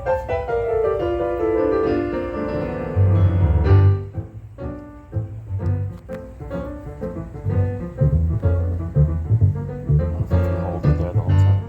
Hold it there the whole time.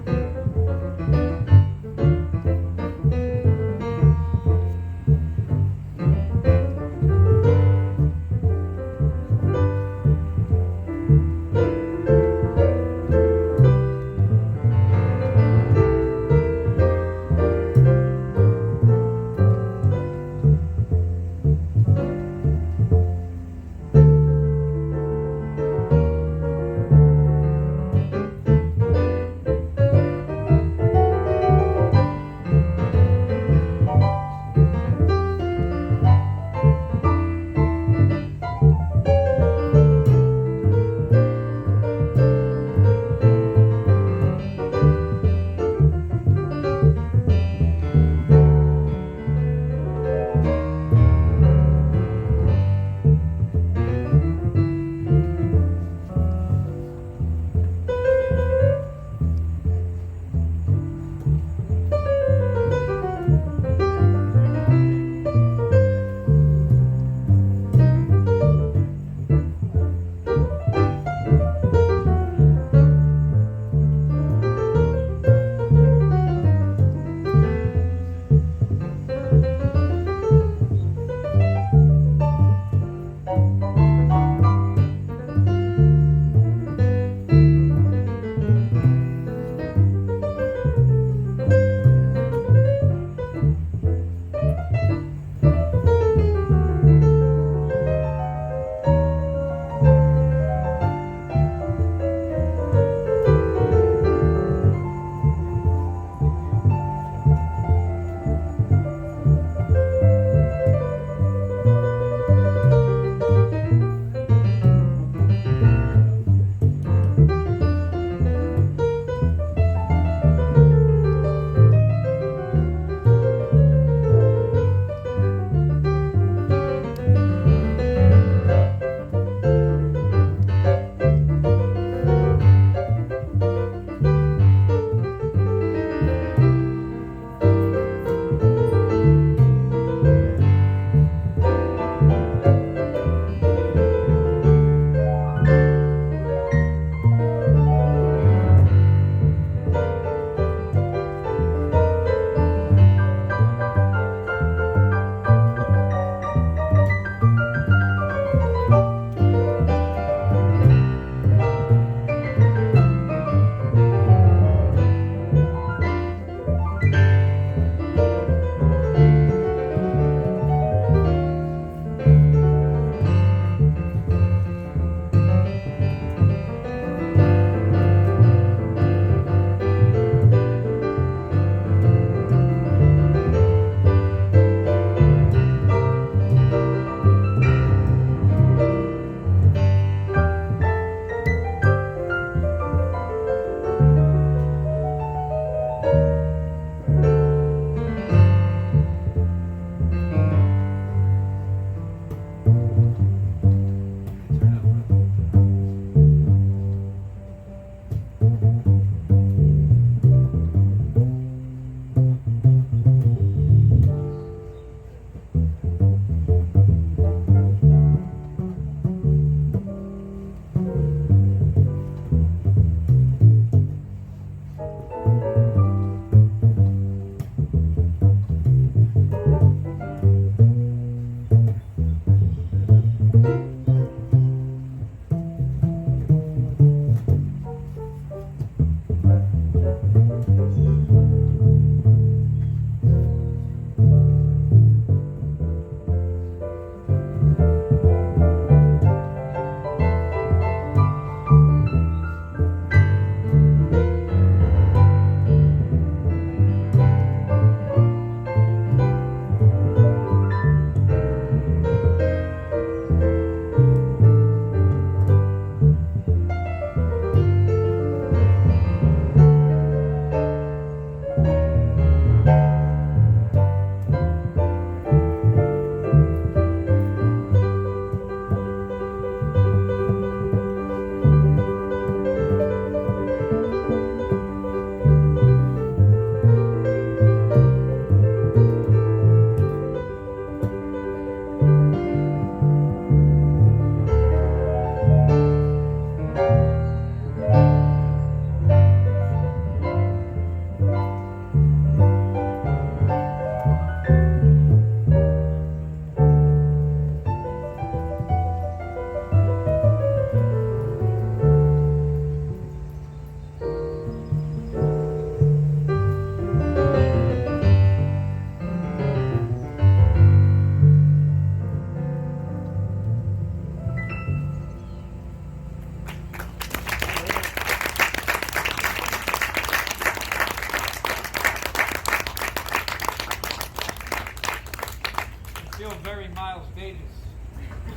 feel very Miles Davis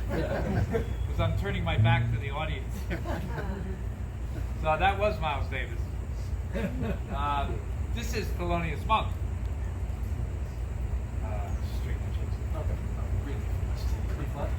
because I'm turning my back to the audience. So that was Miles Davis. This is Felonious Month. Straight to chase. Okay. Really flat.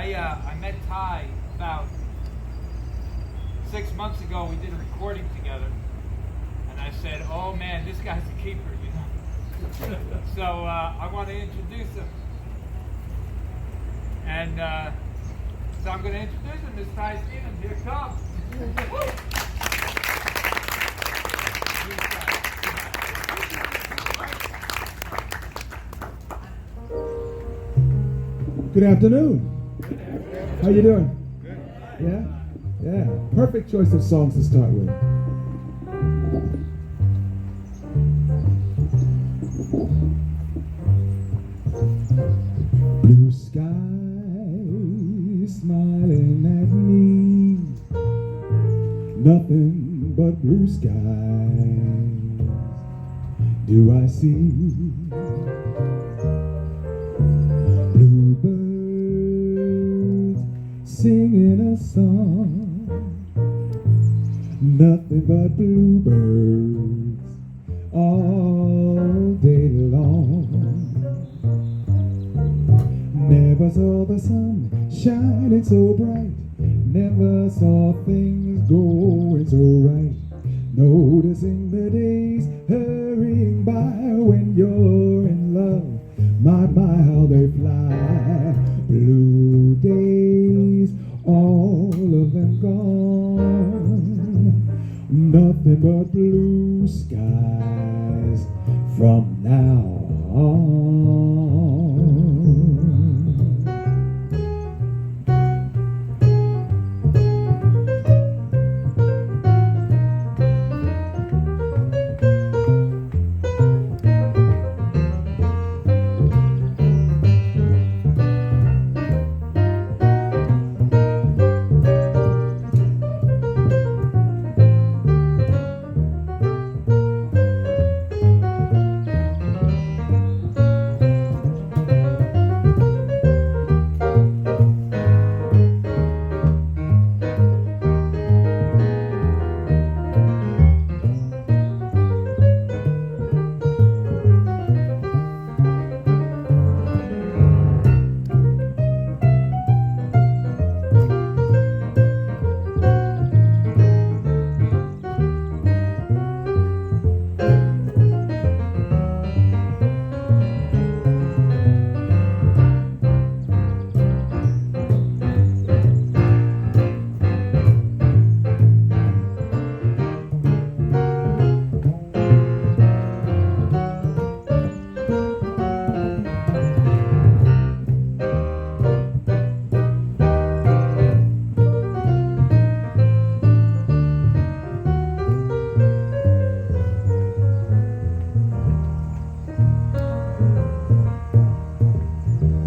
I met Ty about 6 months ago. We did a recording together, and I said, "Oh man, this guy's a keeper, you know." So I want to introduce him, and so I'm going to introduce him. Miss Ty Stevens, here comes. Good afternoon. How you doing? Good. Yeah? Perfect choice of songs to start with. Blue sky smiling at me, nothing but blue skies do I see. singing a song, nothing but bluebirds all day long. Never saw the sun shining so bright, never saw things going so right. Noticing the days hurrying by when you're in love, my, how they fly. Blue days, all of them gone, nothing but blue skies from now on.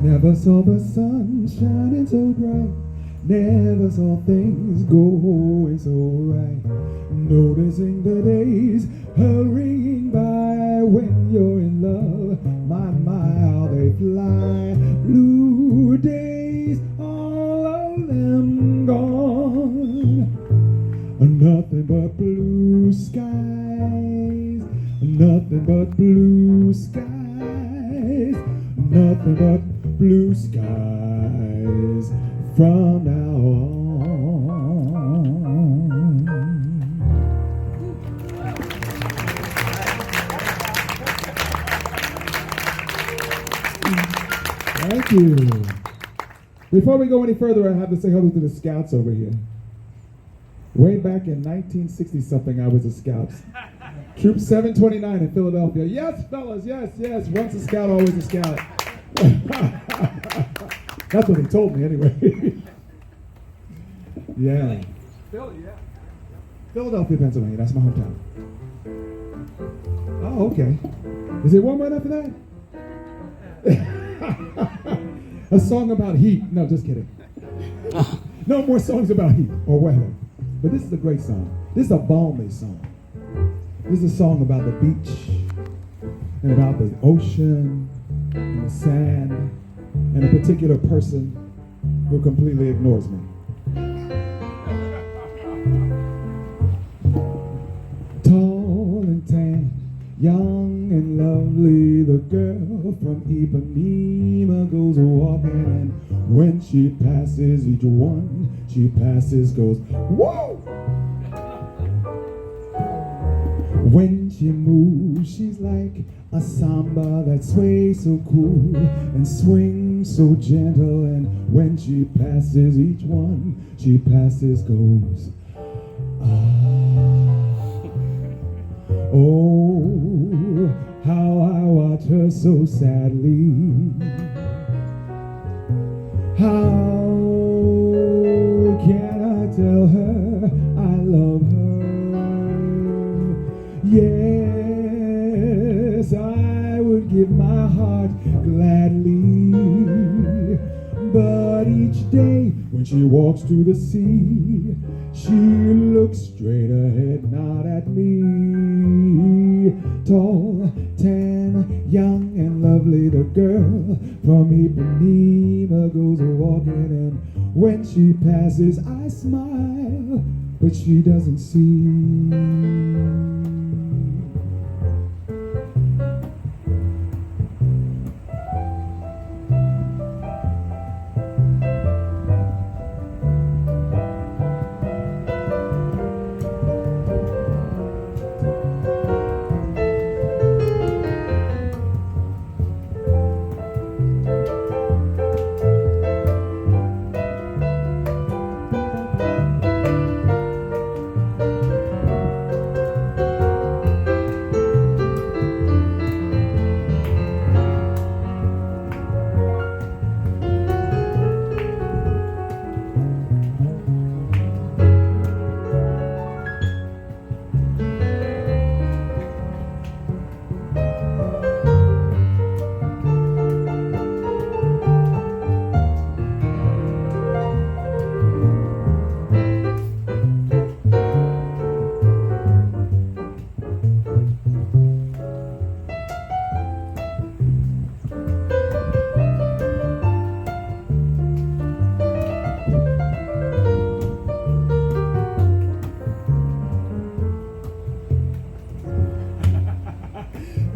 Never saw the sun shining so bright, never saw things going so right. Noticing the days hurrying by when you're in love, my, how they fly. Blue days, all of them gone, nothing but blue skies, nothing but blue skies, nothing but blue skies from now on. Thank you. Before we go any further, I have to say hello to the scouts over here. Way back in 1960-something, I was a scout. Troop 729 in Philadelphia. Yes, fellas, yes, yes. Once a scout, always a scout. That's what they told me anyway. Yeah. Philadelphia, Pennsylvania. That's my hometown. Oh, okay. Is it warm enough for that? A song about heat. No, just kidding. No more songs about heat or weather. But this is a great song. This is a balmy song. This is a song about the beach and about the ocean and the sand and a particular person who completely ignores me. Tall and tan, young and lovely, the girl from Ipanema goes walking, and when she passes each one, she passes, goes, whoa! When she moves, she's like a samba that sways so cool and swings so gentle, and when she passes each one, she passes, goes, ah. Oh, how I watch her so sadly. How can I tell her I love her? Yes, I would give my heart gladly, but each day when she walks to the sea, she looks straight ahead, not at me. Tall tan, young and lovely, the girl from Ipanema goes walking, and when she passes I smile, but she doesn't see.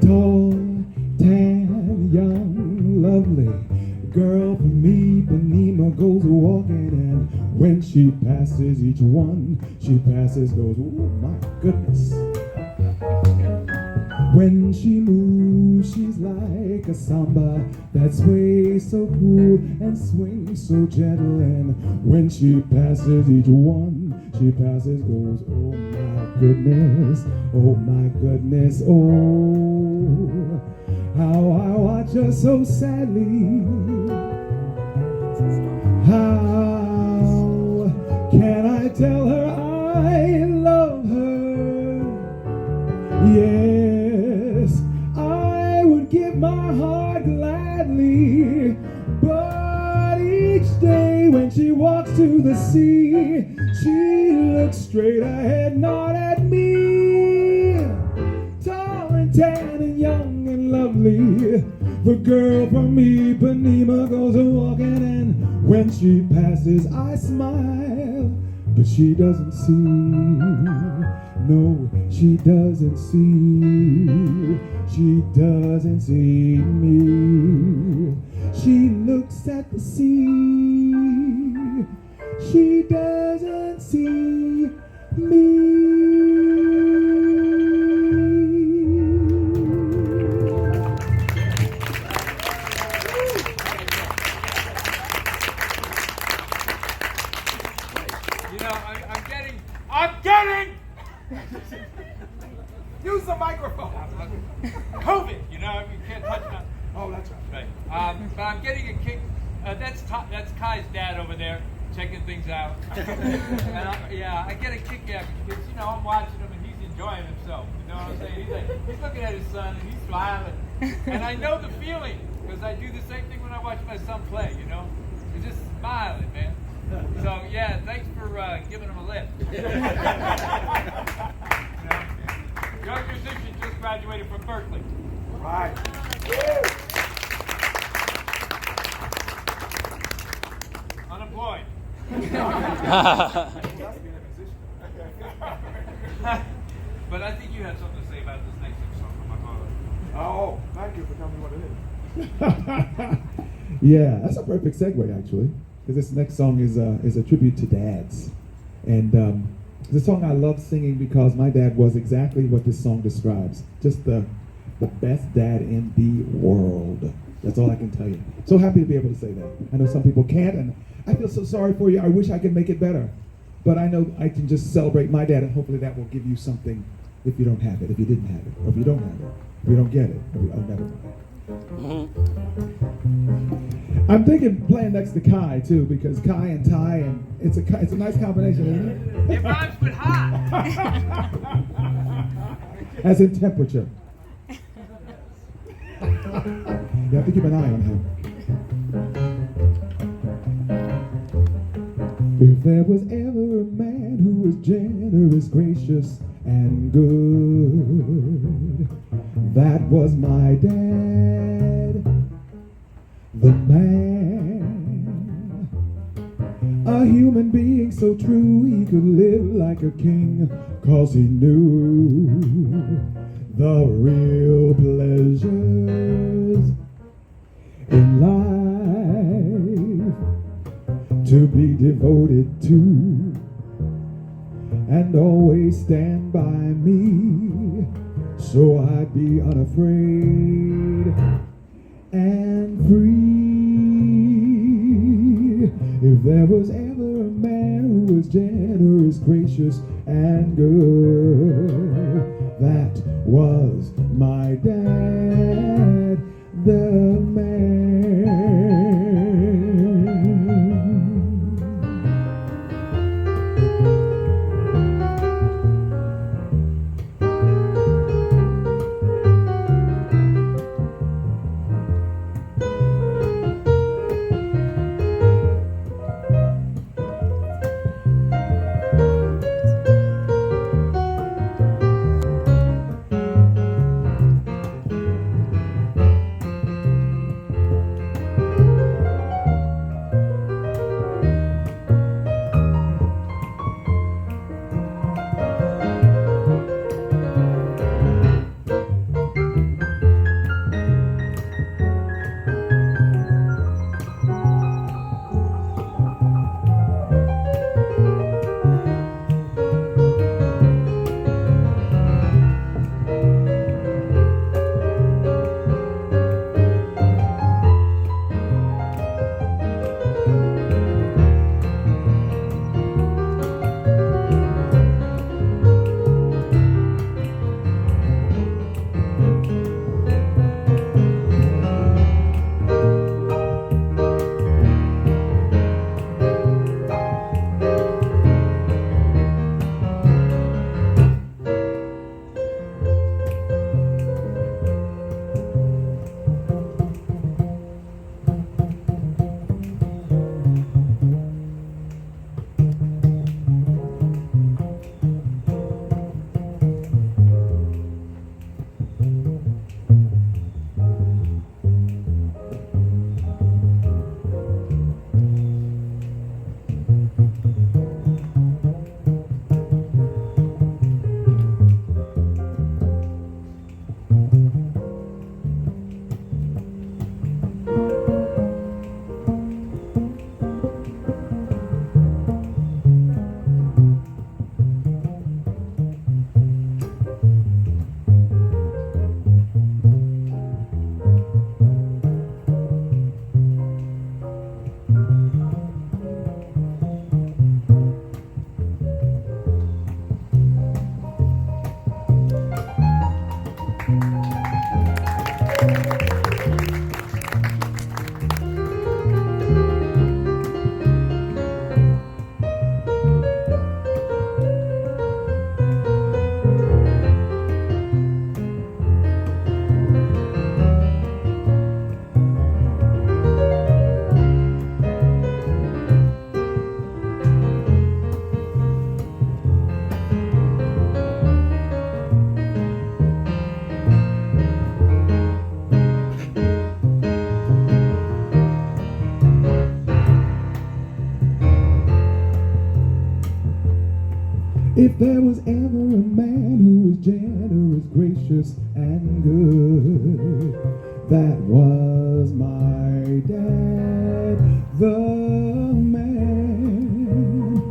Tall, tan, young, lovely girl from Ipanema goes walking, and when she passes each one she passes goes, oh my goodness. When she moves, she's like a samba that sways so cool and swings so gentle, and when she passes each one she passes goes, oh my goodness, oh my goodness, oh, how I watch her so sadly. How can I tell her I love her? Yes, I would give my heart gladly, but each day when she walks to the sea, she looks straight ahead, not at me. Tall and tan and young and lovely, the girl from Ipanema goes walking, and when she passes I smile, but she doesn't see. No, she doesn't see. She doesn't see me. She looks at the sea. She doesn't see me. I'm getting. Use the microphone. COVID, you can't touch that. Oh, that's right. But I'm getting a kick. That's Kai's dad over there checking things out. And I get a kick out because I'm watching him and he's enjoying himself. You know what I'm saying? He's looking at his son and he's smiling. And I know the feeling because I do the same thing when I watch my son play. He's just smiling, man. So thanks for giving him a lift. Young musician just graduated from Berkeley. Right. Unemployed. But I think you had something to say about this next song from my father. Oh, thank you for telling me what it is. Yeah, that's a perfect segue actually, because this next song is a tribute to dads, and it's a song I love singing because my dad was exactly what this song describes, just the best dad in the world. That's all I can tell you. So happy to be able to say that. I know some people can't, and I feel so sorry for you. I wish I could make it better, but I know I can just celebrate my dad, and hopefully that will give you something if you don't have it, if you didn't have it, or if you don't have it, if you don't get it, or never mind. I'm thinking playing next to Kai too, because Kai and Ty, and it's a nice combination, isn't it? It rhymes with hot. As in temperature. You have to keep an eye on him. If there was ever a man who was generous, gracious, and good, that was my dad, the man, a human being so true he could live like a king, 'cause he knew the real pleasures in life, to be devoted to and always stand by me, so I'd be unafraid and free. If there was ever a man who was generous, gracious, and good, that was my dad, the man. If there was ever a man who was generous, gracious, and good, that was my dad, the man.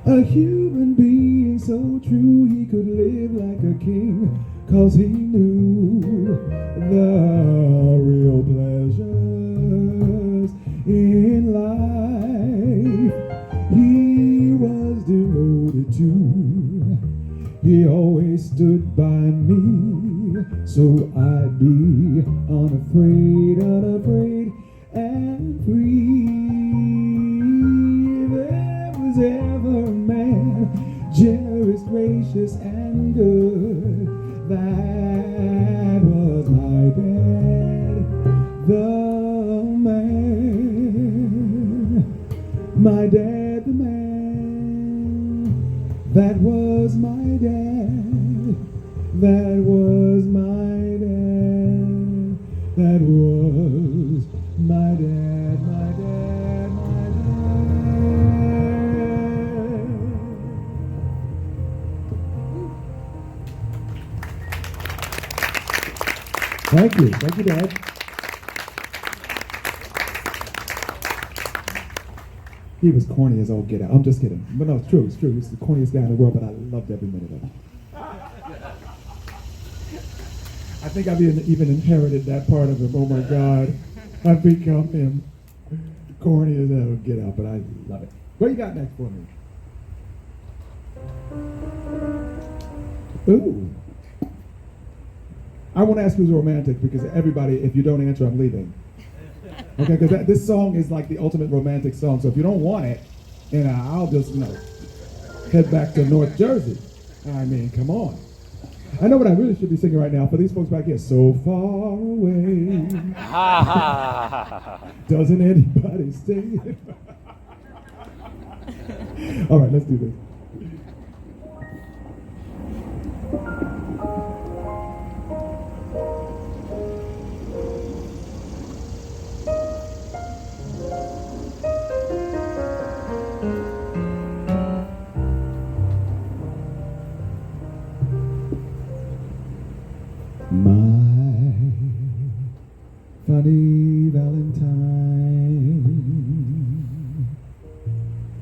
A human being so true he could live like a king, 'cause he knew the real pleasures in life. He was devoted to, he always stood by me, so I'd be unafraid, unafraid, and free. If there was ever a man, generous, gracious, and good, that was my dad, the man, my dad, the man, that was my dad, that was my that was my dad, my dad, my dad. Thank you, Dad. He was corny as all get out. I'm just kidding. But no, it's true. He's the corniest guy in the world, but I loved every minute of it. I think I've even inherited that part of him. Oh my God. I've become him. Corny as hell get out, but I love it. What you got next for me? Ooh. I want to ask who's romantic because everybody, if you don't answer, I'm leaving. Okay, because this song is like the ultimate romantic song. So if you don't want it, I'll just, head back to North Jersey. I mean, come on. I know what I really should be singing right now for these folks back here. So far away. Doesn't anybody sing it? All right, let's do this. My funny Valentine,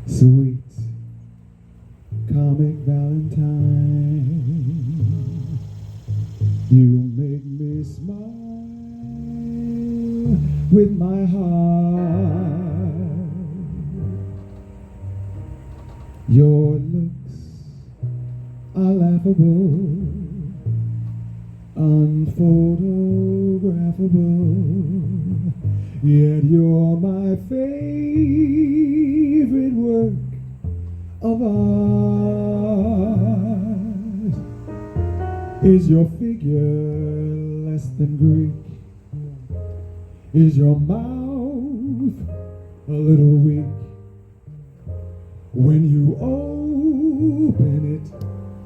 sweet comic Valentine, you make me smile with my heart. Your looks are laughable, unphotographable, yet you're my favorite work of art. Is your figure less than Greek? Is your mouth a little weak? When you open it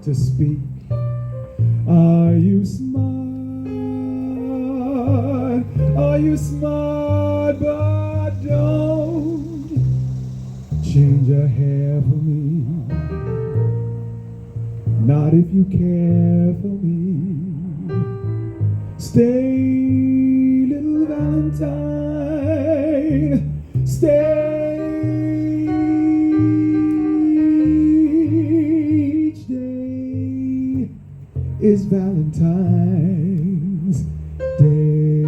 to speak, are you smart? Are you smart? But don't change your hair for me. Not if you care for me. Stay, little Valentine. Stay. Each day is Valentine's Day.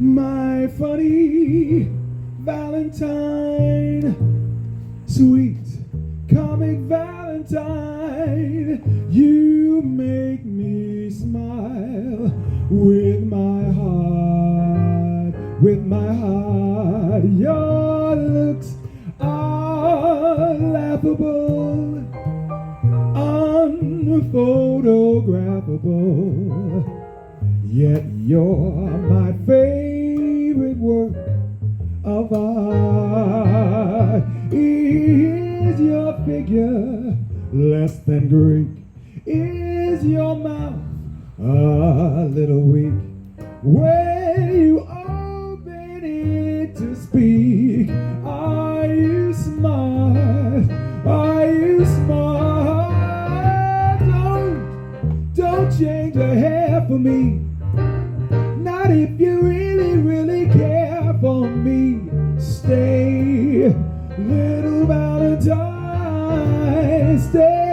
My funny Valentine, sweet comic Valentine, you make me smile with my heart, with my heart. Your looks are laughable, unphotographable, yet you're my favorite work of art. figure less than Greek. Is your mouth a little weak when you open it to speak? Are you smart? Are you smart? Don't change a hair for me. Not if you really, really care for me. Stay, little Valentine, stay.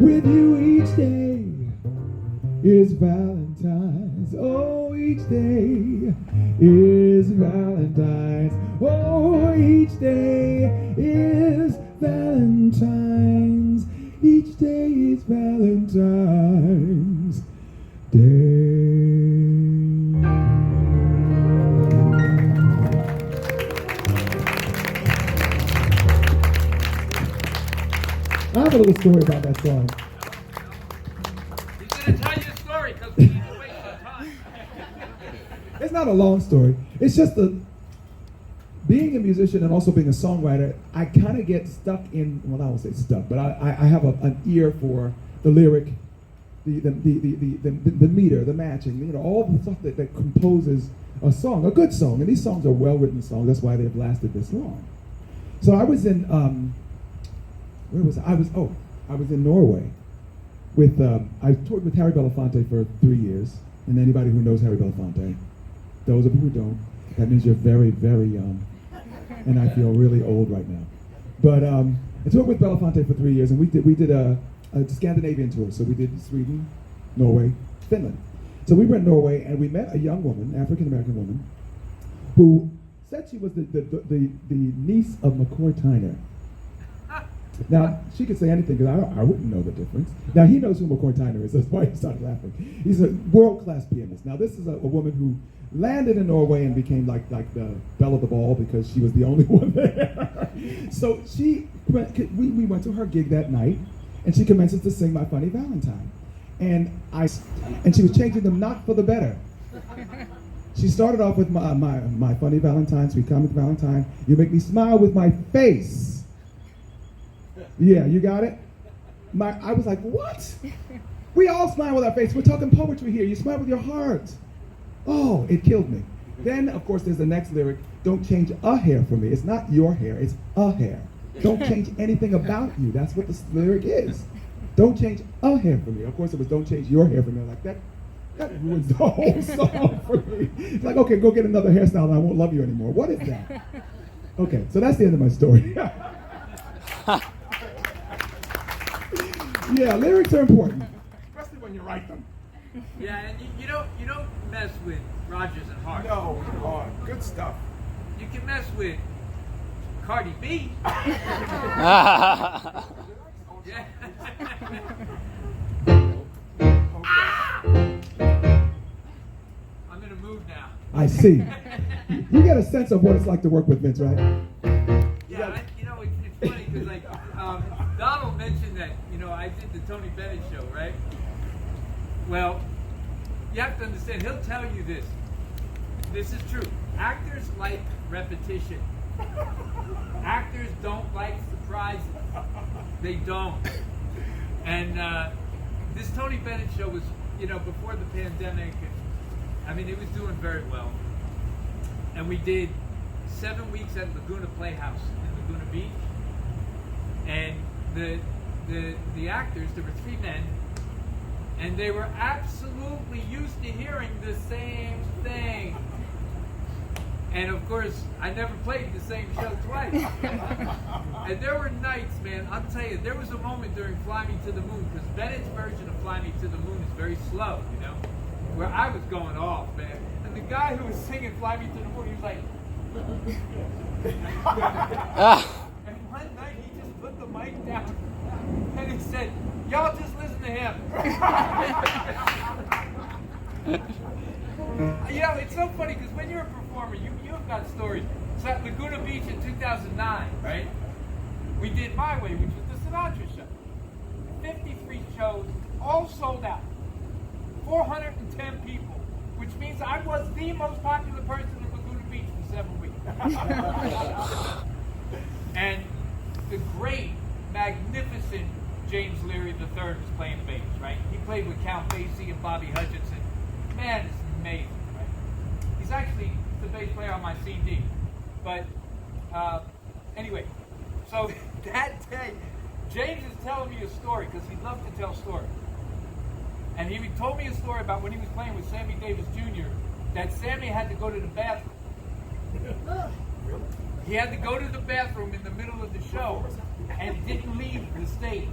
With you each day is Valentine's. Oh, each day is Valentine's. Oh, each day is Valentine's. Each day is Valentine's Day. I have a little story about that song. He's going to tell you a story because we need to waste our time. It's not a long story. It's just being a musician and also being a songwriter, I kind of get stuck in, well, I won't say stuck, but I have an ear for the lyric, the meter, the matching, all the stuff that composes a song, a good song. And these songs are well-written songs. That's why they've lasted this long. So I was in, where was I? I was in Norway with, I toured with Harry Belafonte for 3 years. And anybody who knows Harry Belafonte, those of you who don't, that means you're very, very young. And I feel really old right now. But I toured with Belafonte for 3 years, and we did a Scandinavian tour. So we did Sweden, Norway, Finland. So we were in Norway, and we met a young woman, African-American woman, who said she was the niece of McCoy Tyner. Now, she could say anything, because I wouldn't know the difference. Now, he knows who McCoy Tyner is. That's why he started laughing. He's a world-class pianist. Now, this is a woman who landed in Norway and became like the belle of the ball because she was the only one there. So we went to her gig that night, and she commences to sing My Funny Valentine. And she was changing them not for the better. She started off with my Funny Valentine, Sweet Comic Valentine. You make me smile with my face. Yeah, you got it? I was like, what? We all smile with our face. We're talking poetry here. You smile with your heart. Oh, it killed me. Then, of course, there's the next lyric. Don't change a hair for me. It's not your hair. It's a hair. Don't change anything about you. That's what the lyric is. Don't change a hair for me. Of course, it was don't change your hair for me. I'm like, that ruins the whole song for me. It's like, okay, go get another hairstyle and I won't love you anymore. What is that? Okay, so that's the end of my story. Yeah, lyrics are important, especially when you write them. Yeah, and you don't mess with Rodgers and Hart. No, good stuff. You can mess with Cardi B. Yeah. I'm in a mood now. I see. You get a sense of what it's like to work with Vince, right? Yeah, it's funny because Donald mentioned that I did the Tony Bennett show, right? Well, you have to understand. He'll tell you this. This is true. Actors like repetition. Actors don't like surprises. They don't. And this Tony Bennett show was, before the pandemic. And, it was doing very well. And we did 7 weeks at Laguna Playhouse in Laguna Beach. And the actors, there were 3 men, and they were absolutely used to hearing the same thing. And of course, I never played the same show twice. And there were nights, man, I'll tell you, there was a moment during Fly Me to the Moon, because Bennett's version of Fly Me to the Moon is very slow, where I was going off, man. And the guy who was singing Fly Me to the Moon, he was like... And one night, he just put the mic down, and he said, y'all just listen to him. It's so funny, because when you're a performer, you have got stories. So at Laguna Beach in 2009, right? We did My Way, which was the Sinatra show. 53 shows, all sold out. 410 people, which means I was the most popular person in Laguna Beach for 7 weeks. And III was playing bass, right? He played with Count Basie and Bobby Hutchinson. Man, it's amazing, right? He's actually the bass player on my CD. But anyway, so that day, James is telling me a story because he loved to tell stories. And he told me a story about when he was playing with Sammy Davis Jr. that Sammy had to go to the bathroom. He had to go to the bathroom in the middle of the show and didn't leave the stage.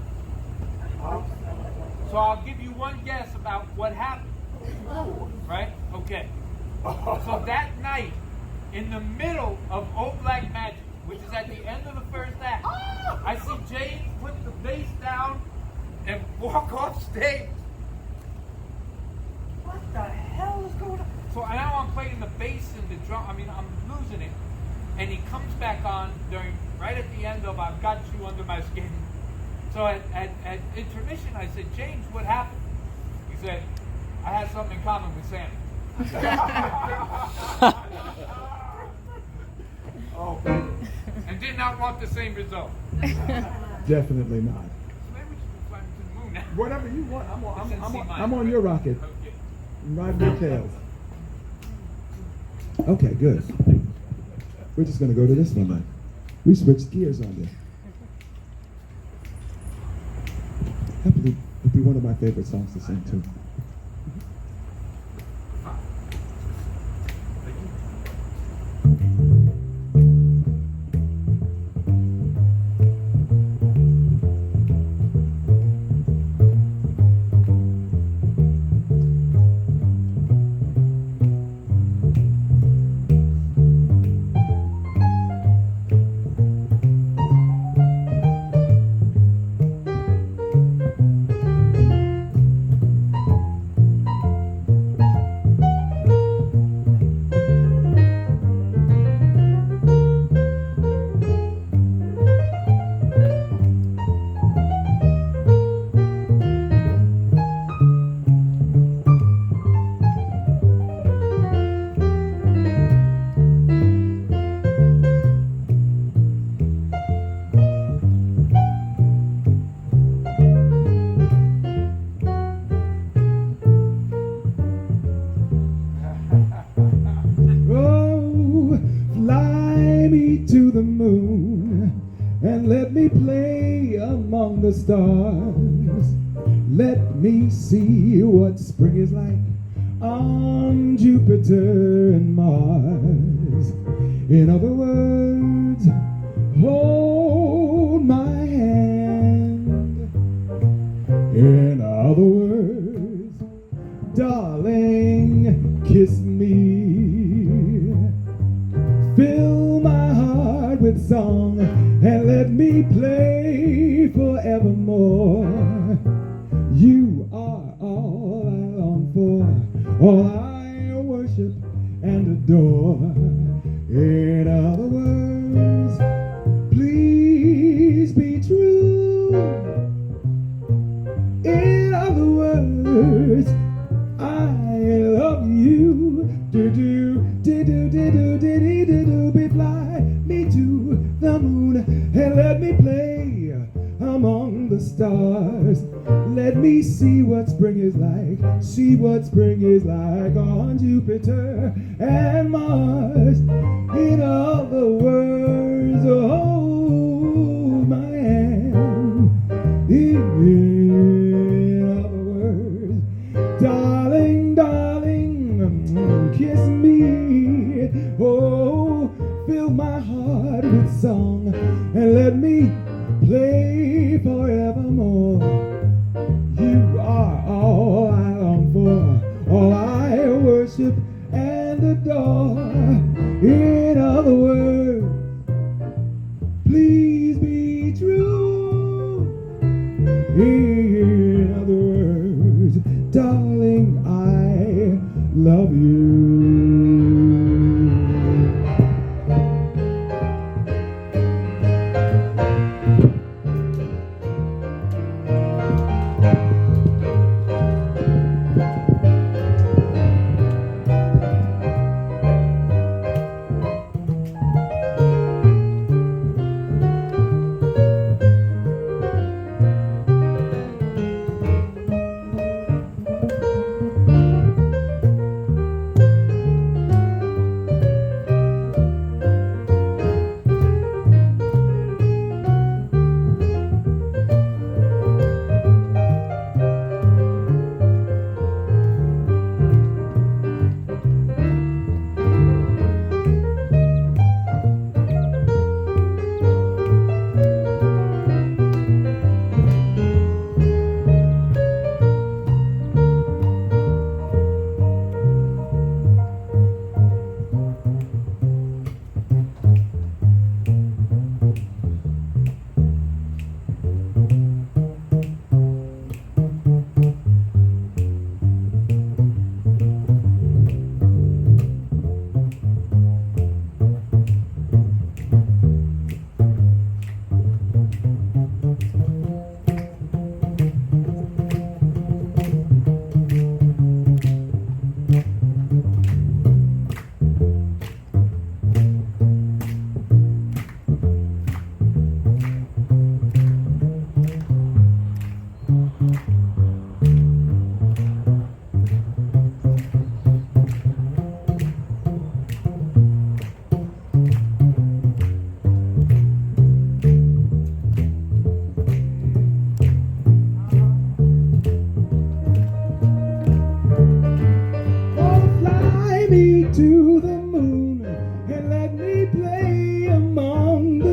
So I'll give you one guess about what happened. Right? Okay. So that night, in the middle of Old Black Magic, which is at the end of the first act, I see James put the bass down and walk off stage. What the hell is going on? So now I'm playing the bass and the drum. I mean, I'm losing it. And he comes back on right at the end of I've Got You Under My Skin. So at intermission, I said, James, what happened? He said, I had something in common with Sam. Oh, and did not want the same result. Definitely not. So maybe we should fly to the moon now. Whatever you want. I'm on your rocket. Okay. Ride your tails. Okay, good. We're just going to go to this one then. We switched gears on this. Happily would be one of my favorite songs to sing too. The stars, let me see what spring is like on Jupiter and Mars. In other words, hold my hand. In other words, darling, kiss me. Fill my heart with song and let me play forevermore. You are all I long for, all I worship and adore. In other words, please be true. In other words, I love you. Do-do, do-do, do-do, do-do, do-do, be fly me to the moon and let me play among the stars. Let me see what spring is like, see what spring is like on Jupiter and Mars. In other words, hold my hand. In other words, darling, darling, kiss me. Oh, fill my heart with song and let me play forevermore. You are all I long for, all I worship and adore. In other words, please be true. In other words, darling, I love you.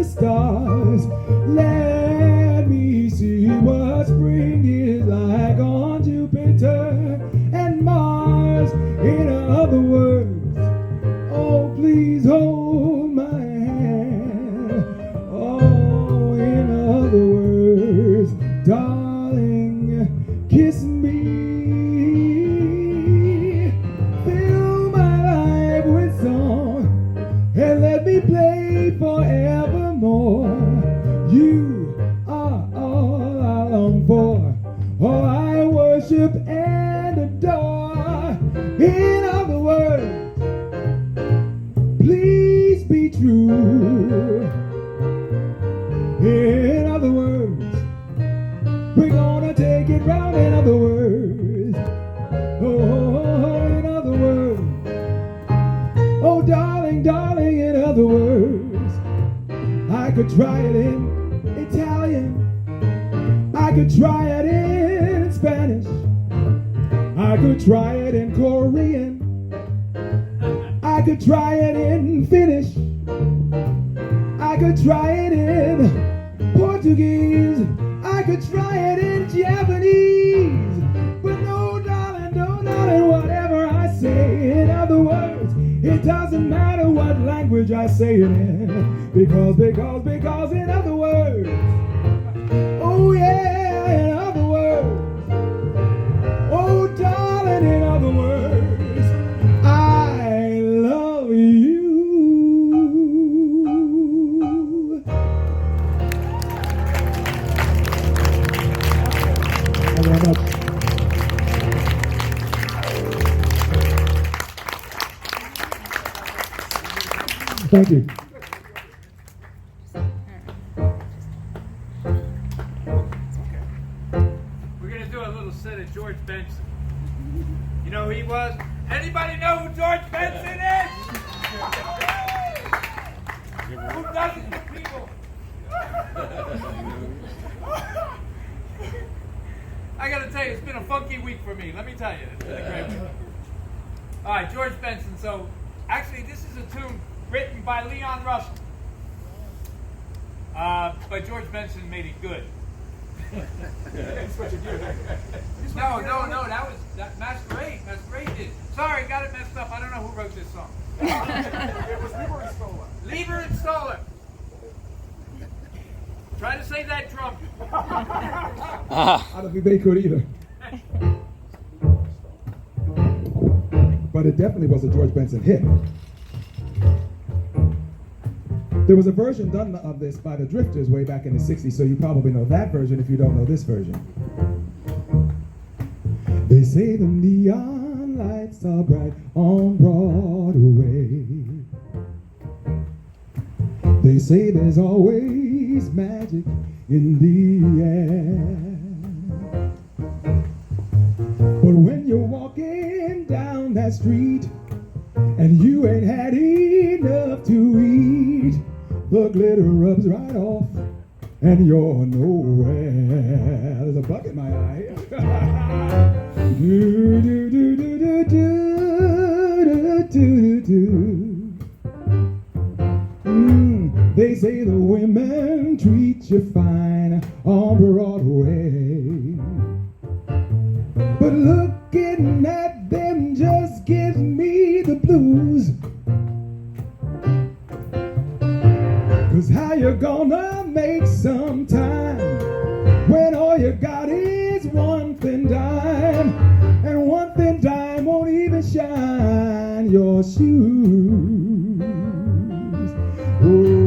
stars. Let me see what spring is like on Jupiter and Mars. In other words, oh, please hold my hand. Oh, in other words, darling, kiss me. Fill my life with song and let me play forevermore. You are all I long for, all I worship and adore. In other words, please be true. In other words, we're gonna take it round. In other words, oh, in other words, oh, darling, darling, in other words, I could try it in Italian, I could try it in Spanish, I could try it in Korean, I could try it in Finnish, I could try it in Portuguese, I could try it in Japanese. But no, darling, whatever I say, in other words, it doesn't matter what language I say it in. Because, in other words, oh yeah, in other words, oh darling, in other words, I love you. Thank you very much. Thank you. We're going to do a little set of George Benson. You know who he was? Anybody know who George Benson is? Who doesn't, you people? I got to tell you, it's been a funky week for me. Let me tell you, it's been a great week. All right, George Benson. So, actually, this is a tune written by Leon Russell. But George Benson made it good. That's what you do. No, that was Masquerade. Masquerade did. Sorry, got it messed up. I don't know who wrote this song. It was Lieber and Stoller. Lieber and Stoller. Try to say that drum. I don't think they could either. But it definitely was a George Benson hit. There was a version done of this by the Drifters way back in the 60s, so you probably know that version if you don't know this version. They say the neon lights are bright on Broadway. They say there's always magic in the air. But when you're walking down that street and you ain't had enough to eat, the glitter rubs right off and you're nowhere. There's a bug in my eye. do, do, do, do, do, do, do, do, do. They say the women treat you fine on Broadway, but looking at them just gives me the blues. 'Cause how you gonna make some time when all you got is one thin dime, and one thin dime won't even shine your shoes? Ooh.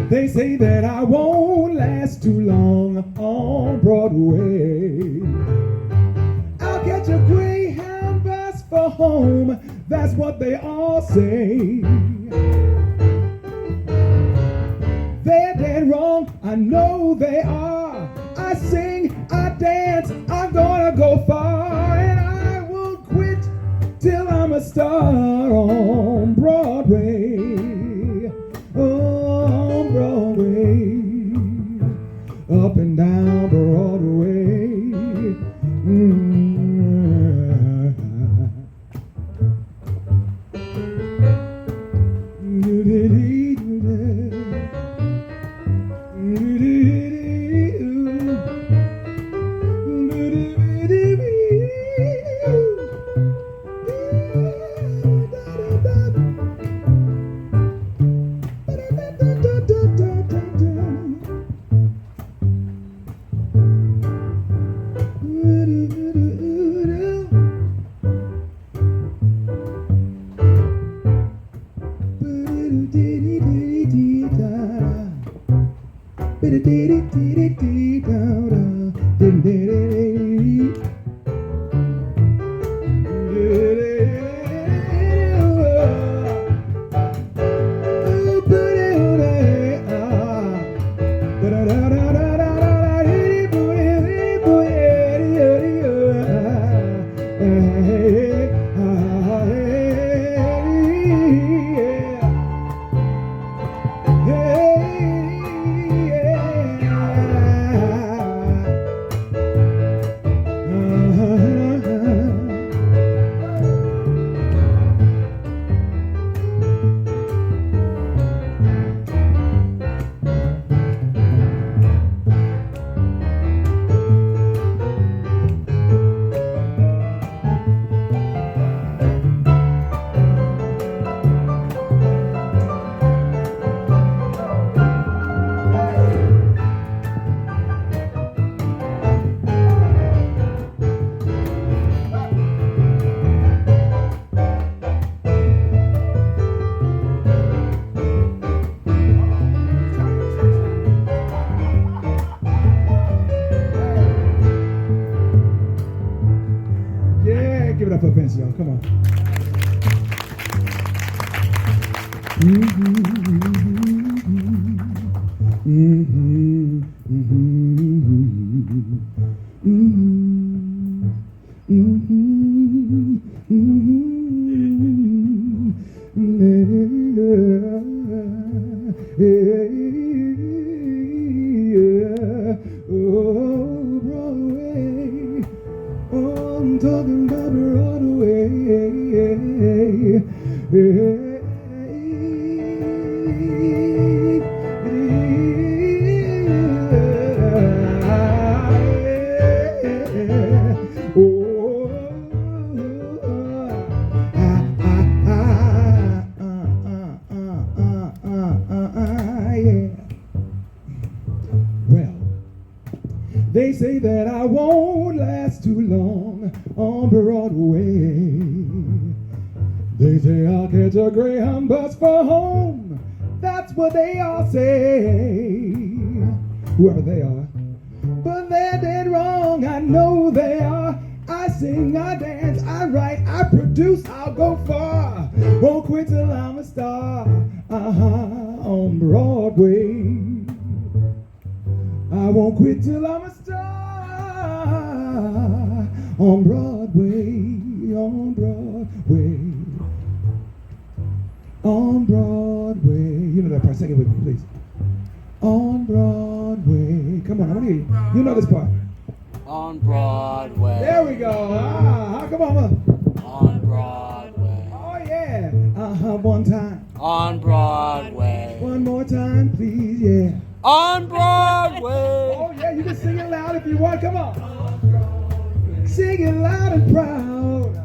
They say that I won't last too long on Broadway. I'll catch a Greyhound bus for home, that's what they all say. They're dead wrong, I know they are. I sing, I dance, I'm gonna go far, and I won't quit till I'm a star on Broadway. On Broadway, up and down Broadway. Give it up for Benson, y'all. Come on. I'm talking about Broadway. Well, they say that I won't last too long on Broadway. They say I'll catch a Greyhound bus for home. That's what they all say, whoever they are. But they're dead wrong, I know they are. I sing, I dance, I write, I produce, I'll go far. Won't quit till I'm a star, on Broadway. I won't quit till I'm a star on Broadway, on Broadway, on Broadway. You know that part. Sing it with me, please. On Broadway. Come on, I want to hear you. You know this part. On Broadway. There we go. Come on, mama. On Broadway. Oh yeah. One time. On Broadway. One more time, please. Yeah. On Broadway. Oh yeah, you can sing it loud if you want. Come on. Sing it loud and proud.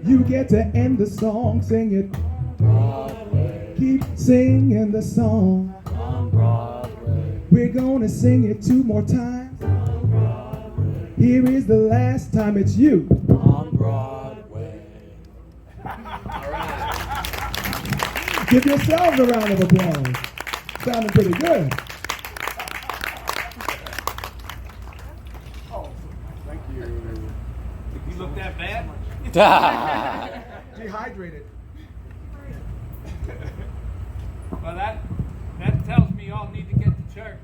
You get to end the song. Sing it. Broadway. Keep singing the song. On Broadway. We're gonna sing it 2 more times. On Broadway. Here is the last time. It's you. On Broadway. All right. Give yourselves a round of applause. Sounding pretty good. Oh, thank you. You look that bad? Dehydrated. Well, that tells me y'all need to get to church.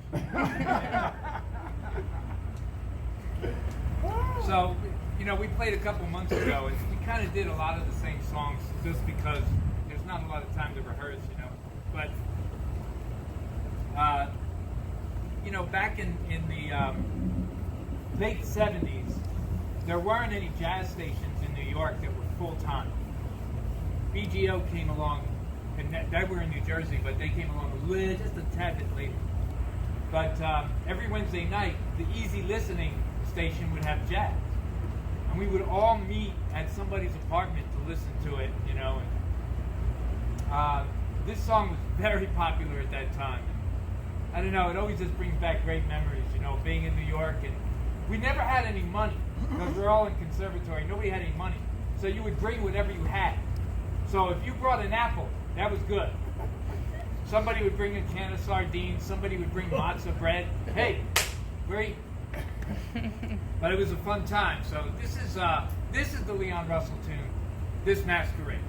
So, we played a couple months ago, and we kind of did a lot of the same songs just because there's not a lot of time to rehearse, But, back in the late 70s, there weren't any jazz stations in New York that were full-time. BGO came along, and they were in New Jersey, but they came along just a tad bit later. But every Wednesday night, the Easy Listening station would have jazz. And we would all meet at somebody's apartment to listen to it, And, this song was very popular at that time. I don't know, it always just brings back great memories, being in New York and We never had any money because we're all in conservatory. Nobody had any money. So you would bring whatever you had. So if you brought an apple, that was good. Somebody would bring a can of sardines. Somebody would bring matzo bread. Hey, great. But it was a fun time. So this is the Leon Russell tune, this Masquerade.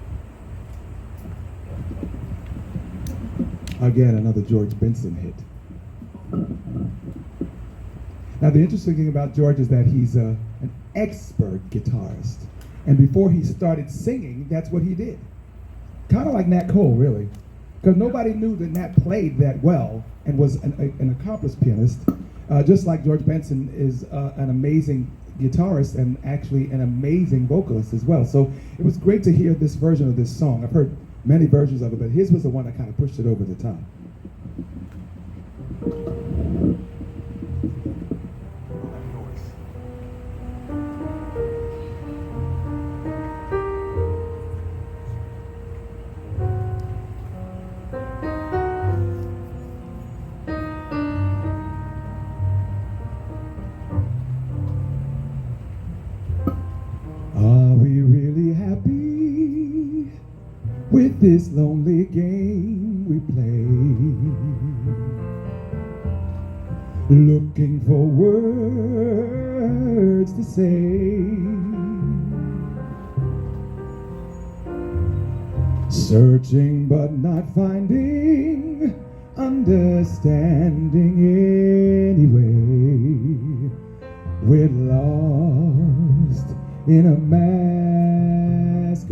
Again, another George Benson hit. Now, the interesting thing about George is that he's an expert guitarist. And before he started singing, that's what he did. Kind of like Nat Cole, really. Because nobody knew that Nat played that well and was an accomplished pianist. Just like George Benson is an amazing guitarist and actually an amazing vocalist as well. So it was great to hear this version of this song. I've heard many versions of it, but his was the one that kind of pushed it over the top. Are we really happy with this lonely game we play? Looking for words to say, searching but not finding understanding anyway. We're lost in a masquerade.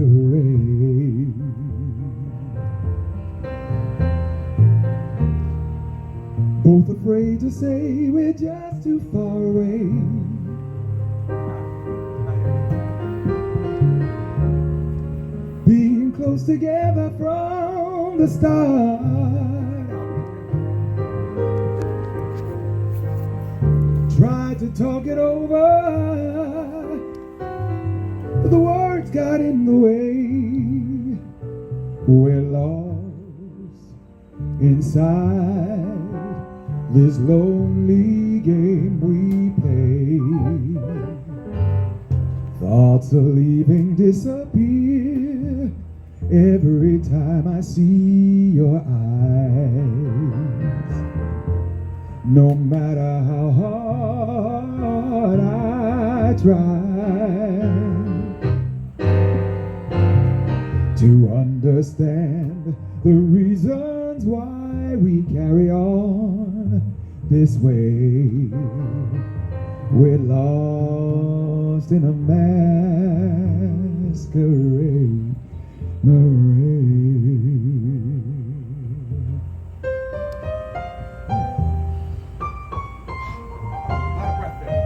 Both afraid to say we're just too far away. Being close together from the start. Tried to talk it over, the words got in the way. We're lost inside this lonely game we play. Thoughts of leaving disappear every time I see your eyes. No matter how hard I try to understand the reasons why we carry on this way. We're lost in a masquerade. A lot of breath there.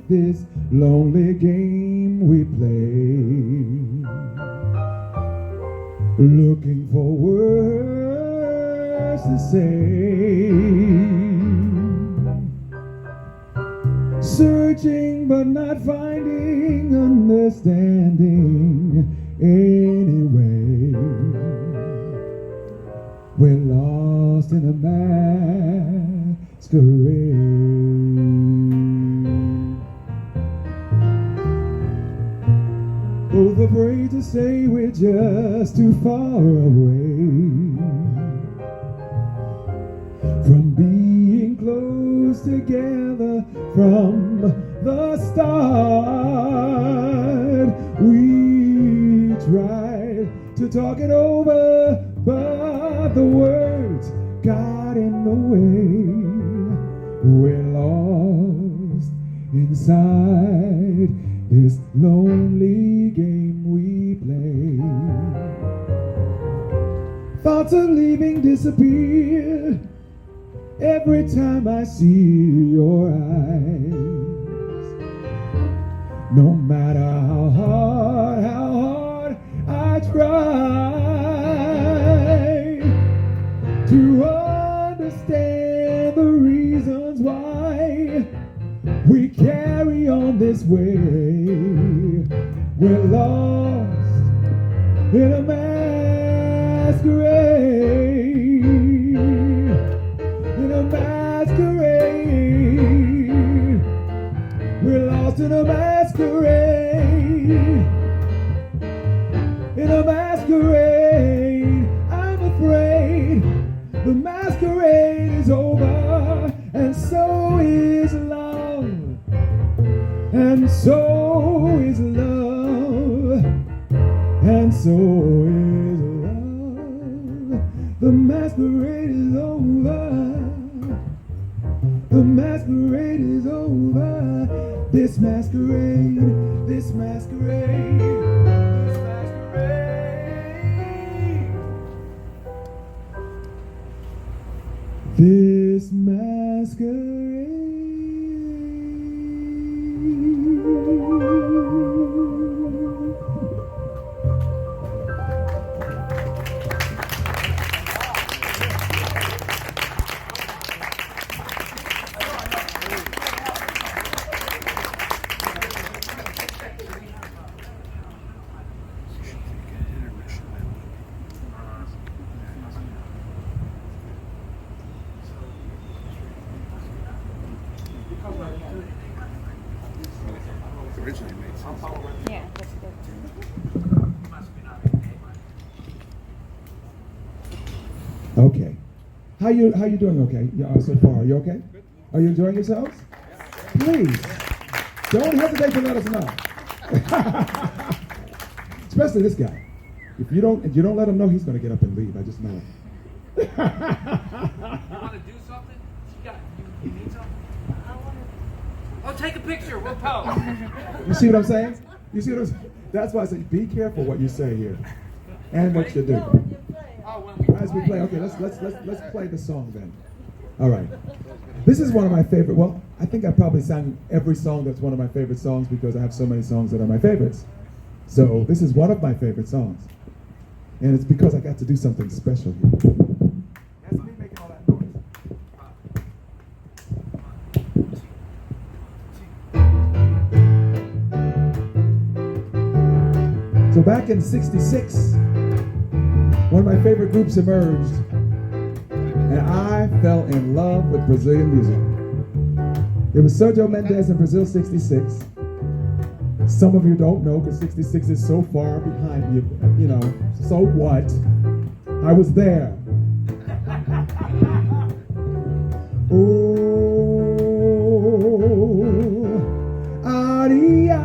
this lonely game we play, looking for words to say, searching but not finding understanding anyway. We're lost in a masquerade, both afraid to say we're just too far away from being close together from the start. We tried to talk it over, but the words got in the way. We're lost inside this lonely game we play. Thoughts of leaving disappear every time I see your eyes. No matter how hard I try to understand the reasons why we carry on this way. We're lost in a masquerade, in a masquerade. We're lost in a masquerade, in a masquerade. I'm afraid the masquerade is over, and so is love, and so is love, and so is love. The masquerade is over, the masquerade is over. This masquerade, this masquerade, this masquerade, this masquerade. Originally made sense. Yeah, that's good. Okay. How you doing? Okay. So far, are you okay? Are you enjoying yourselves? Please don't hesitate to let us know. Especially this guy. If you don't let him know, he's going to get up and leave. I just know it. You want to do something? You need something? Oh, take a picture. We'll pose. You see what I'm saying? You see what I'm saying? That's why I say be careful what you say here and what you do. Oh, when we As we play, okay, let's play the song then. All right. This is one of my favorite. Well, I think I probably sang every song that's one of my favorite songs because I have so many songs that are my favorites. So this is one of my favorite songs, and it's because I got to do something special here. That's me making all that noise. So back in '66, one of my favorite groups emerged, and I fell in love with Brazilian music. It was Sergio Mendes in Brazil '66. Some of you don't know because '66 is so far behind you, you know, so what? I was there. Oh, Ariaio.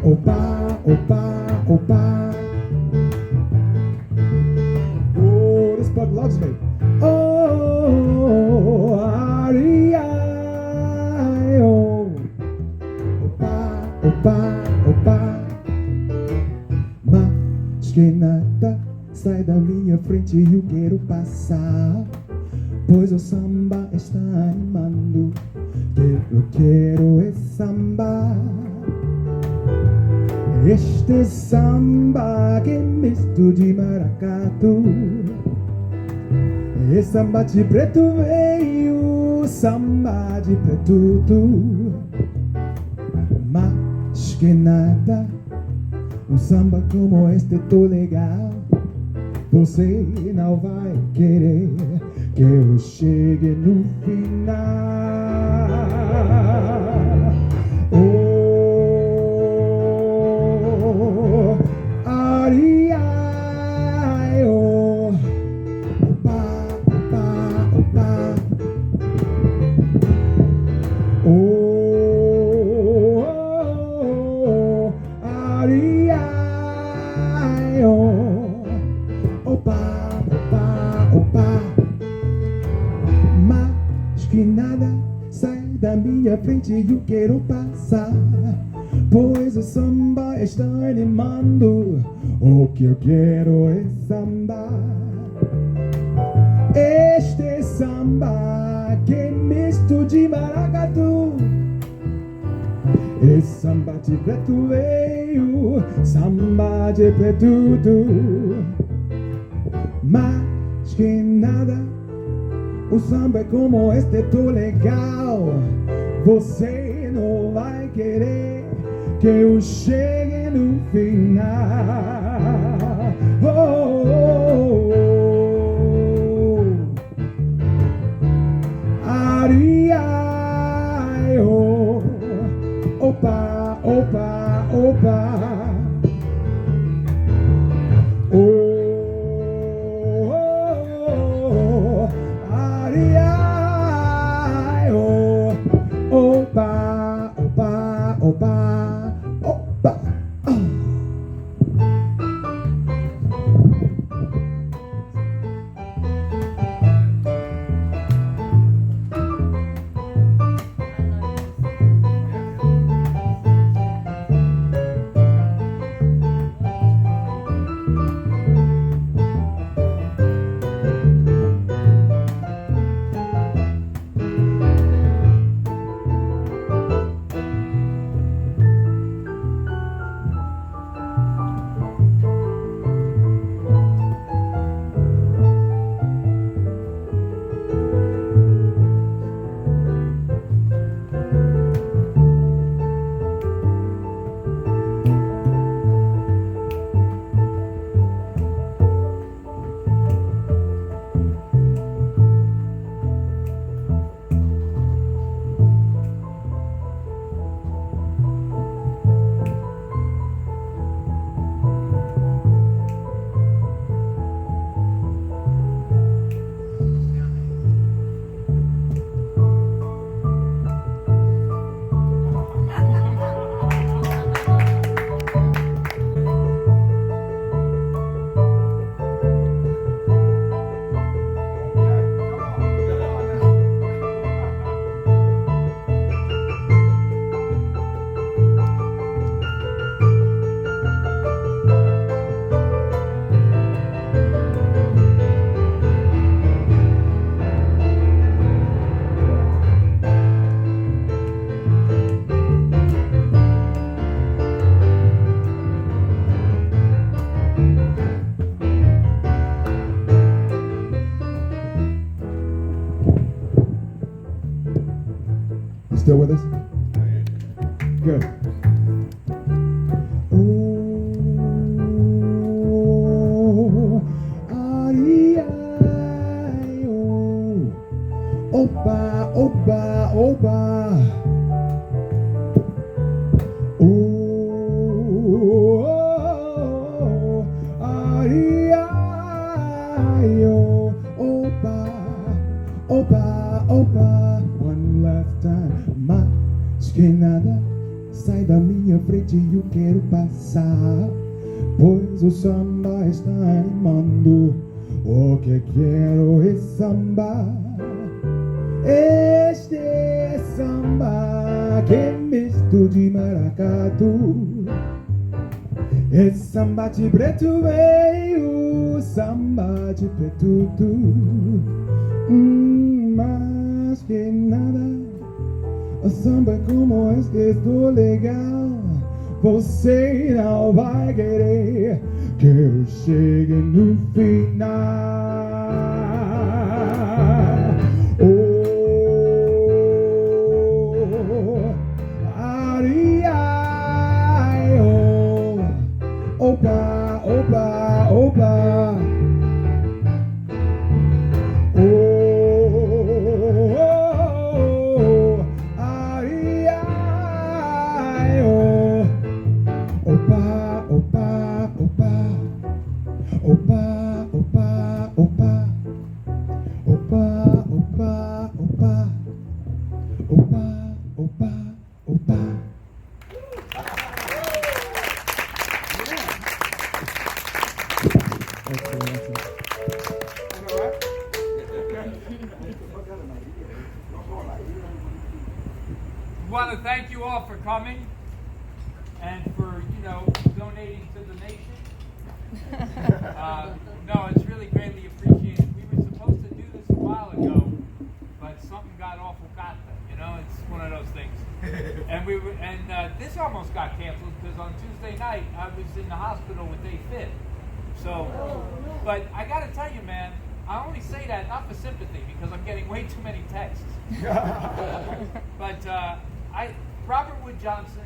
Opa, opa, opa. Oh, this bug loves me. Oh, Ariaio. Opa, opa, opa. Mas que nada sai da minha frente e eu quero passar. pois o samba está animando. Eu quero é samba. Este samba que é misto de maracatu. É samba de preto veio, samba de preto tu. Mas que nada, um samba como este tão legal. Você não vai querer que eu chegue no final. Oh, ai, ai, oh, opa, opa, opa. Oh, ai, ai, oh, opa, opa, opa. Mas que nada sai da minha frente e eu quero passar, pois o samba está animando. O que eu quero é samba. Este samba que é misto de maracatu. É samba de preto veio, samba de preto tu. Mas que nada, o samba é como este tão legal. Você não vai querer que eu chegue no final. Oh, oh, oh, oh. Ai, ai, oh. Opa, opa, opa. Oh. Opa, opa, opa, opa. Still with us? Good. Oh, ai, ai, oh. Opa, opa, opa. Oh, ai, ai, oh. Opa, opa, opa. One last time. Mas que nada sai da minha frente e eu quero passar, pois o samba está animando. O que quero é samba. Este é samba que é misto de maracatu. É samba de preto veio, samba de preto tu. que nada. Samba, como é que estou legal. Você não vai querer que eu chegue no final. Opa, opa, opa. Opa, opa, opa. Opa, opa, opa. Opa, opa, opa. Opa, opa, opa. We want to thank you all for coming and for, donating to the nation. No, it's really greatly appreciated. We were supposed to do this a while ago, but something got awful got them. It's one of those things. And this almost got canceled because on Tuesday night I was in the hospital with AFib. So, but I got to tell you, man, I only say that not for sympathy because I'm getting way too many texts. But Robert Wood Johnson,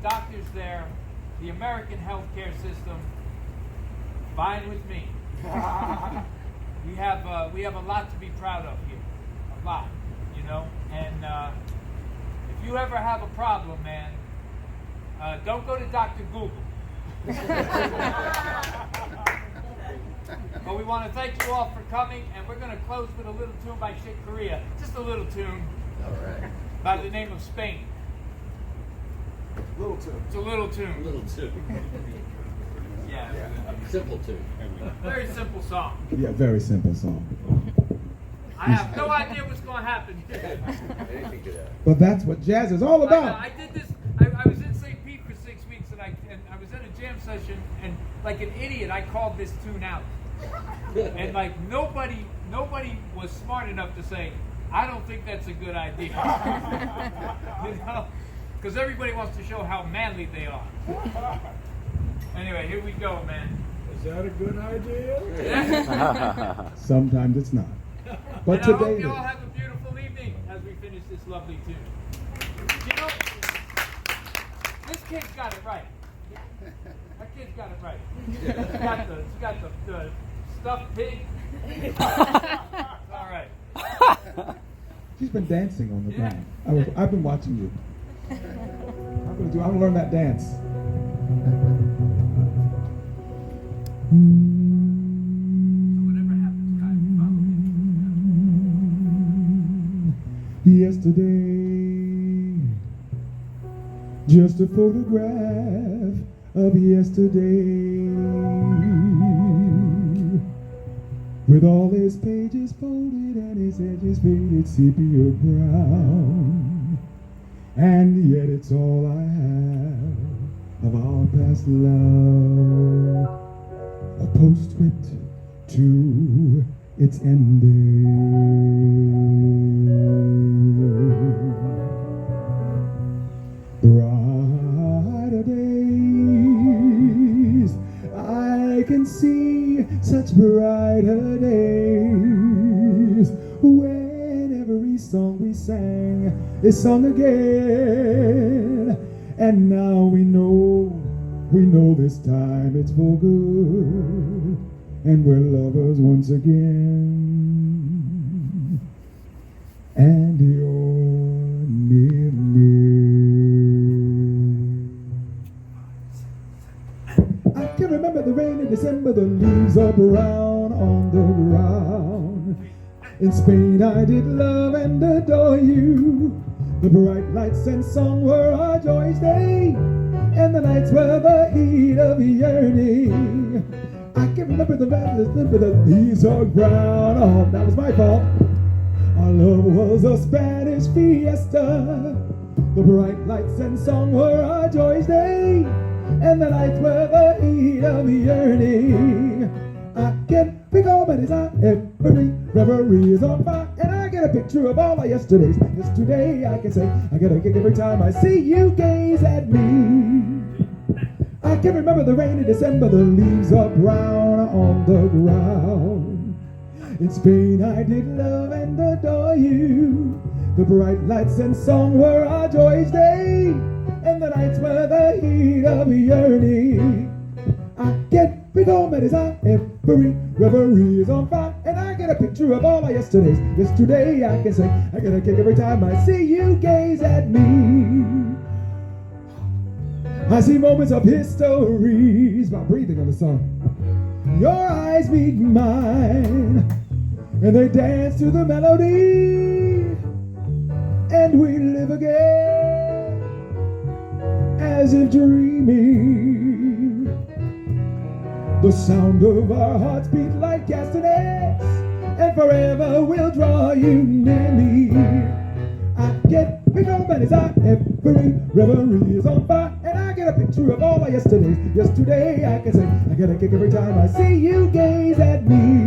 the doctors there, the American healthcare system, fine with me. We have a lot to be proud of here, a lot, And if you ever have a problem, man, don't go to Dr. Google. But we want to thank you all for coming, and we're going to close with a little tune by Chick Corea, just a little tune. All right. By the name of Spain. Little tune. It's a little tune. Little tune. Yeah. Simple tune. Very simple song. Yeah, very simple song. I have no idea what's going to happen. Anything could happen. But that's what jazz is all about. I did this. I was in St. Pete for 6 weeks, and I was at a jam session, and like an idiot, I called this tune out. And like nobody was smart enough to say, I don't think that's a good idea. Because everybody wants to show how manly they are. Anyway, here we go, man. Is that a good idea? Yeah. Sometimes it's not. But And I today hope you all it is. have a beautiful evening as we finish this lovely tune. This kid's got it right. That kid's got it right. He's got the stuffed pig. All right. She's been dancing on the Yeah. ground. I've been watching you. I'm gonna learn that dance. Whatever happens, guys, follow Yesterday, just a photograph of yesterday, with all his pages folded and his edges faded sepia brown, and yet it's all I have of our past love, a postscript to its ending. Brighter days, I can see such brighter days, when every song we sang is sung again, and now we know this time it's for good, and we're lovers once again, and you're near me. I can remember the rain in December, the leaves are brown on the ground. In Spain I did love and adore you. The bright lights and song were our joy's day, and the nights were the heat of yearning. I can remember the leaves are brown. Oh, that was my fault. Our love was a Spanish fiesta. The bright lights and song were our joy's day, and the nights were the heat of yearning. I can recall, but it's not every reverie is on fire, and I can get a picture of all our yesterdays. Yesterday I can say, I get a kick every time I see you gaze at me. I can remember the rainy December, the leaves are brown on the ground. In Spain I did love and adore you. The bright lights and song were our joy each day, and the nights were the heat of yearning. I get big old mad as I every reverie is on fire, and I get a picture of all our yesterdays. Yesterday I can say, I get a kick every time I see you gaze at me. I see moments of history. It's about breathing on the song. Your eyes meet mine, and they dance to the melody, and we live again as if dreaming. The sound of our hearts beat like castanets, and forever we'll draw you near me. I get big old man as I every reverie is on fire, and I get a picture of all our yesterdays. Yesterday I can say, I get a kick every time I see you gaze at me.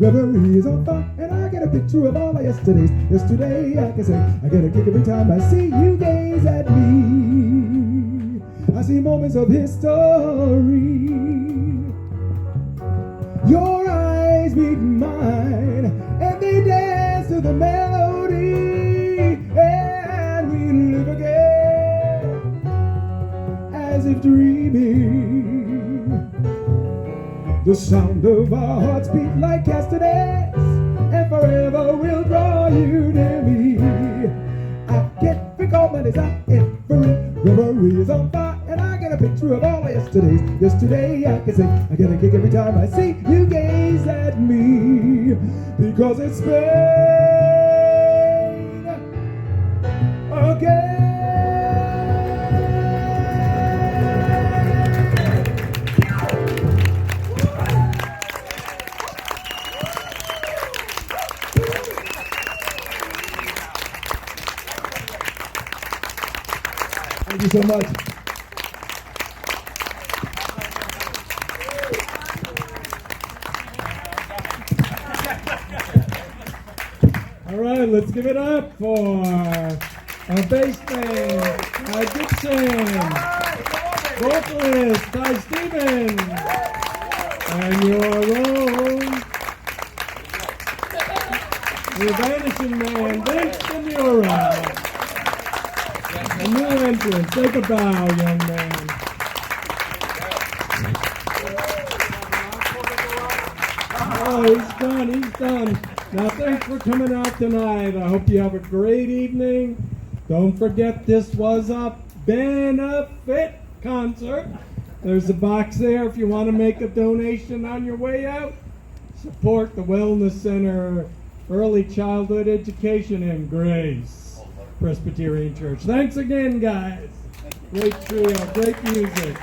Reverie is on fire, and I get a picture of all our yesterdays. Yesterday I can say, I get a kick every time I see you gaze at me. I see moments of history. Your eyes meet mine, and they dance to the melody, and we live again as if dreaming. The sound of our hearts beat like castanets, and forever we'll draw you near me. I get big old man as I every reverie is on fire, and I get a picture of all our yesterdays. Yesterday I can say, I get a kick every time I see you gaze at me, because it's Spain again. Thank you so much. All right, let's give it up for our bass man, Ty Gibson, vocalist, Ty Stevens, and your own, the vanishing man, Benson. A new entrance. Take a bow, young man. Oh, he's done. He's done. Now, thanks for coming out tonight. I hope you have a great evening. Don't forget, this was a benefit concert. There's a box there if you want to make a donation on your way out. Support the Wellness Center, Early Childhood Education, and Grace Presbyterian Church. Thanks again, guys. Great trio, great music,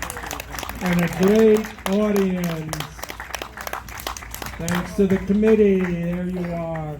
and a great audience. Thanks to the committee. There you are.